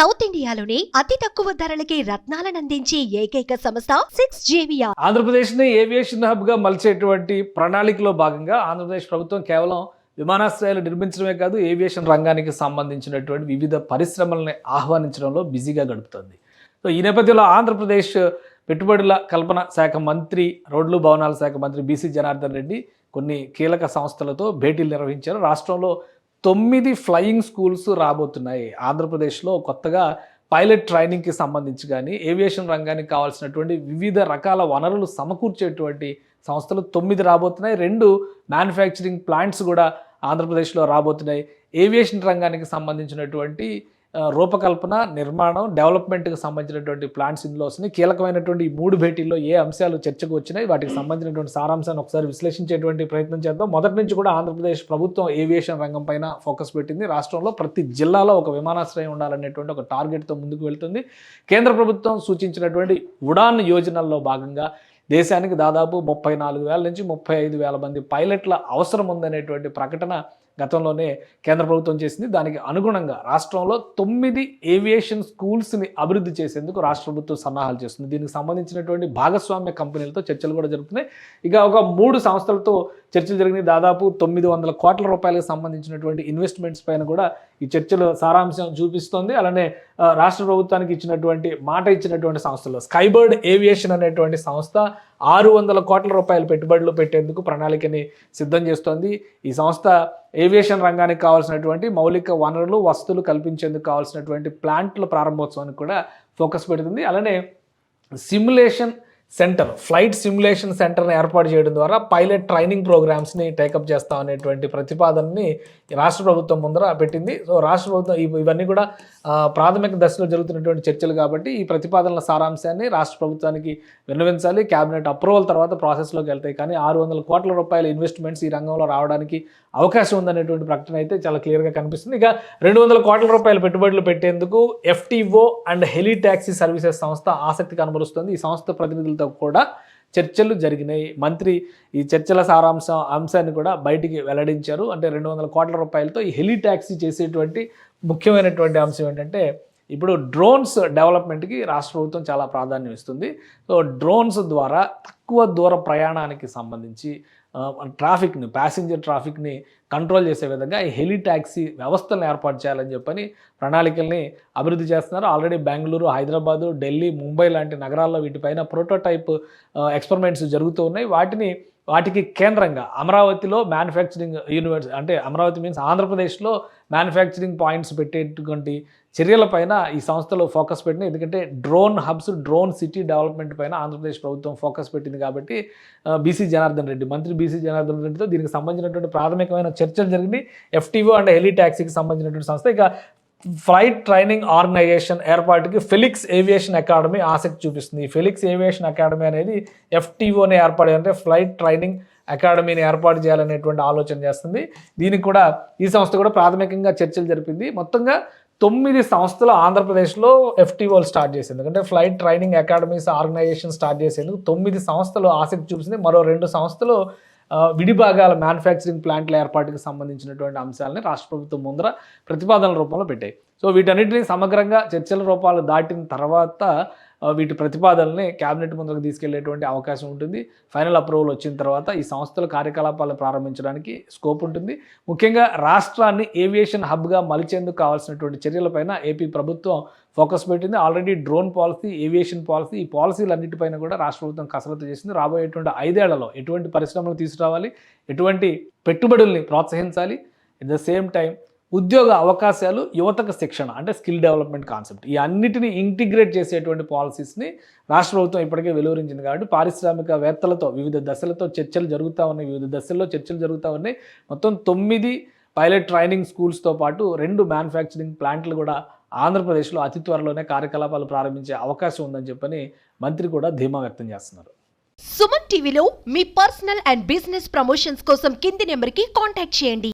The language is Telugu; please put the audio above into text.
సౌత్ ఇండియాలోనే అతి తక్కువ ధరలకి రత్నాలనందించే ఏకైక సంస్థ 6JVR. ఆంధ్రప్రదేశ్ని ఏవియేషన్ హబ్గా మలిచేటువంటి ప్రణాళికలో భాగంగా ఆంధ్రప్రదేశ్ ప్రభుత్వం కేవలం విమానాశ్రయాలు నిర్మించడమే కాదు, ఏవియేషన్ రంగానికి సంబంధించినటువంటి వివిధ పరిశ్రమల్ని ఆహ్వానించడంలో బిజీగా గడుపుతుంది. సో ఈ నేపథ్యంలో ఆంధ్రప్రదేశ్ పెట్టుబడుల కల్పన శాఖ మంత్రి, రోడ్లు భవనాల శాఖ మంత్రి బీసీ జనార్దన్ రెడ్డి కొన్ని కీలక సంస్థలతో భేటీలు నిర్వహించారు. రాష్ట్రంలో 9 ఫ్లయింగ్ స్కూల్స్ రాబోతున్నాయి. ఆంధ్రప్రదేశ్లో కొత్తగా పైలట్ ట్రైనింగ్కి సంబంధించి కానీ, ఏవియేషన్ రంగానికి కావాల్సినటువంటి వివిధ రకాల వనరులు సమకూర్చేటువంటి సంస్థలు 9 రాబోతున్నాయి. 2 మ్యానుఫ్యాక్చరింగ్ ప్లాంట్స్ కూడా ఆంధ్రప్రదేశ్లో రాబోతున్నాయి. ఏవియేషన్ రంగానికి సంబంధించినటువంటి రూపకల్పన, నిర్మాణం, డెవలప్మెంట్కి సంబంధించినటువంటి ప్లాంట్స్ ఇందులో వస్తున్నాయి. కీలకమైనటువంటి ఈ 3 భేటీల్లో ఏ అంశాలు చర్చకు వచ్చినాయి, వాటికి సంబంధించినటువంటి సారాంశాన్ని ఒకసారి విశ్లేషించేటువంటి ప్రయత్నం చేద్దాం. మొదటి నుంచి కూడా ఆంధ్రప్రదేశ్ ప్రభుత్వం ఏవియేషన్ రంగం పైన ఫోకస్ పెట్టింది. రాష్ట్రంలో ప్రతి జిల్లాలో ఒక విమానాశ్రయం ఉండాలనేటువంటి ఒక టార్గెట్తో ముందుకు వెళ్తుంది. కేంద్ర ప్రభుత్వం సూచించినటువంటి ఉడాన్ యోజనల్లో భాగంగా దేశానికి దాదాపు 34,000 నుంచి 35,000 మంది పైలట్ల అవసరం ఉందనేటువంటి ప్రకటన గతంలోనే కేంద్ర ప్రభుత్వం చేసింది. దానికి అనుగుణంగా రాష్ట్రంలో 9 ఏవియేషన్ స్కూల్స్ని అభివృద్ధి చేసేందుకు రాష్ట్ర ప్రభుత్వం సన్నాహాలు చేస్తుంది. దీనికి సంబంధించినటువంటి భాగస్వామ్య కంపెనీలతో చర్చలు కూడా జరుగుతున్నాయి. ఇక ఒక 3 సంస్థలతో చర్చలు జరిగినాయి. దాదాపు 900 కోట్ల రూపాయలకు సంబంధించినటువంటి ఇన్వెస్ట్మెంట్స్ పైన కూడా ఈ చర్చలు సారాంశం చూపిస్తోంది. అలానే రాష్ట్ర ప్రభుత్వానికి మాట ఇచ్చినటువంటి సంస్థలు స్కైబర్డ్ ఏవియేషన్ అనేటువంటి సంస్థ 600 కోట్ల రూపాయల పెట్టుబడులు పెట్టేందుకు ప్రణాళికని సిద్ధం చేస్తోంది. ఈ సంస్థ ఏవియేషన్ రంగానికి కావాల్సినటువంటి మౌలిక వనరులు, వసతులు కల్పించేందుకు కావాల్సినటువంటి ప్లాంట్ల ప్రారంభోత్సవానికి కూడా ఫోకస్ పెడుతుంది. అలానే సిమ్యులేషన్ సెంటర్, ఫ్లైట్ సిమ్యులేషన్ సెంటర్ని ఏర్పాటు చేయడం ద్వారా పైలట్ ట్రైనింగ్ ప్రోగ్రామ్స్ని టేకప్ చేస్తాం అనేటువంటి ప్రతిపాదనని రాష్ట్ర ప్రభుత్వం ముందర పెట్టింది. సో రాష్ట్ర ప్రభుత్వం ఇవన్నీ కూడా ప్రాథమిక దశలో జరుగుతున్నటువంటి చర్చలు కాబట్టి ఈ ప్రతిపాదనల సారాంశాన్ని రాష్ట్ర ప్రభుత్వానికి విన్నవించాలి. క్యాబినెట్ అప్రూవల్ తర్వాత ప్రాసెస్లోకి వెళ్తాయి. కానీ 600 కోట్ల రూపాయల ఇన్వెస్ట్మెంట్స్ ఈ రంగంలో రావడానికి అవకాశం ఉందనేటువంటి ప్రకటన అయితే చాలా క్లియర్గా కనిపిస్తుంది. ఇక 200 కోట్ల రూపాయల పెట్టుబడులు పెట్టేందుకు FTO and Helio taxi services సంస్థ ఆసక్తి కనబరుస్తుంది. ఈ సంస్థ ప్రతినిధులతో కూడా చర్చలు జరిగినాయి. మంత్రి ఈ చర్చల అంశాన్ని కూడా బయటికి వెల్లడించారు. అంటే 200 కోట్ల రూపాయలతో ఈ హెలి ట్యాక్సీ చేసేటువంటి ముఖ్యమైనటువంటి అంశం ఏంటంటే, ఇప్పుడు డ్రోన్స్ డెవలప్మెంట్కి రాష్ట్ర ప్రభుత్వం చాలా ప్రాధాన్యం ఇస్తుంది. సో డ్రోన్స్ ద్వారా తక్కువ దూర ప్రయాణానికి సంబంధించి ప్యాసింజర్ ట్రాఫిక్ని కంట్రోల్ చేసే విధంగా ఈ హెలి ట్యాక్సీ వ్యవస్థలను ఏర్పాటు చేయాలని చెప్పని ప్రణాళికల్ని అభివృద్ధి చేస్తున్నారు. ఆల్రెడీ బెంగళూరు, హైదరాబాదు, ఢిల్లీ, ముంబై లాంటి నగరాల్లో వీటిపైన ప్రోటోటైప్ ఎక్స్పెరిమెంట్స్ జరుగుతూ ఉన్నాయి. వాటికి కేంద్రంగా అమరావతిలో మ్యానుఫ్యాక్చరింగ్ యూనివర్సిటీ, అంటే అమరావతి మీన్స్ ఆంధ్రప్రదేశ్లో మ్యానుఫ్యాక్చరింగ్ పాయింట్స్ పెట్టేటువంటి చర్యలపైన ఈ సంస్థలో ఫోకస్ పెట్టింది. ఎందుకంటే drone hubs, drone city development పైన ఆంధ్రప్రదేశ్ ప్రభుత్వం ఫోకస్ పెట్టింది కాబట్టి మంత్రి బీసీ జనార్దన్ రెడ్డితో దీనికి సంబంధించినటువంటి ప్రాథమికమైన చర్చలు జరిగింది. FTO అండ్ హెలి ట్యాక్సీకి సంబంధించినటువంటి సంస్థ. ఇక ఫ్లైట్ ట్రైనింగ్ ఆర్గనైజేషన్ ఏర్పాటుకి ఫెలిక్స్ ఏవియేషన్ అకాడమీ ఆసక్తి చూపిస్తుంది. ఈ ఫెలిక్స్ ఏవియేషన్ అకాడమీ అనేది FTOని అంటే ఫ్లైట్ ట్రైనింగ్ అకాడమీని ఏర్పాటు చేయాలనేటువంటి ఆలోచన చేస్తుంది. దీనికి కూడా ఈ సంస్థ కూడా ప్రాథమికంగా చర్చలు జరిపింది. మొత్తంగా 9 సంస్థలు ఆంధ్రప్రదేశ్లో FTOలు స్టార్ట్ చేసేందుకు, ఎందుకంటే flight training academies organisation start చేసేందుకు 9 సంస్థలు ఆసక్తి చూపిస్తుంది. మరో 2 సంస్థలు విడిభాగాల మ్యానుఫ్యాక్చరింగ్ ప్లాంట్ల ఏర్పాటుకి సంబంధించినటువంటి అంశాలని రాష్ట్ర ప్రభుత్వం ముందర ప్రతిపాదనల రూపంలో పెట్టాయి. సో వీటన్నిటిని సమగ్రంగా చర్చల రూపాలు దాటిన తర్వాత వీటి ప్రతిపాదనల్ని క్యాబినెట్ ముందుకు తీసుకెళ్లేటువంటి అవకాశం ఉంటుంది. ఫైనల్ అప్రూవల్ వచ్చిన తర్వాత ఈ సంస్థల కార్యకలాపాలు ప్రారంభించడానికి స్కోప్ ఉంటుంది. ముఖ్యంగా రాష్ట్రాన్ని ఏవియేషన్ హబ్గా మలిచేందుకు కావాల్సినటువంటి చర్యలపైన ఏపీ ప్రభుత్వం ఫోకస్ పెట్టింది. Already drone policy, aviation policy, ఈ పాలసీలన్నిటిపైన కూడా రాష్ట్ర ప్రభుత్వం కసరత్తు చేసింది. రాబోయేటువంటి 5 ఏళ్లలో ఎటువంటి పరిశ్రమలు తీసుకురావాలి, ఎటువంటి పెట్టుబడుల్ని ప్రోత్సహించాలి, ఎట్ ద సేమ్ టైం ఉద్యోగ అవకాశాలు, యువతకు శిక్షణ, అంటే స్కిల్ డెవలప్మెంట్ కాన్సెప్ట్, ఈ అన్నిటిని ఇంటిగ్రేట్ చేసేటువంటి పాలసీస్ని రాష్ట్ర ప్రభుత్వం ఇప్పటికే వెలువరించింది. కాబట్టి పారిశ్రామికవేత్తలతో వివిధ దశల్లో చర్చలు జరుగుతూ ఉన్నాయి. మొత్తం 9 పైలట్ ట్రైనింగ్ స్కూల్స్తో పాటు 2 మ్యానుఫ్యాక్చరింగ్ ప్లాంట్లు కూడా ఆంధ్రప్రదేశ్లో అతి త్వరలోనే కార్యకలాపాలు ప్రారంభించే అవకాశం ఉందని చెప్పని మంత్రి కూడా ధీమా వ్యక్తం చేస్తున్నారు. సుమన్ టీవీలో మీ పర్సనల్ అండ్ బిజినెస్ ప్రమోషన్స్ కోసం కింది నెంబర్కి కాంటాక్ట్ చేయండి.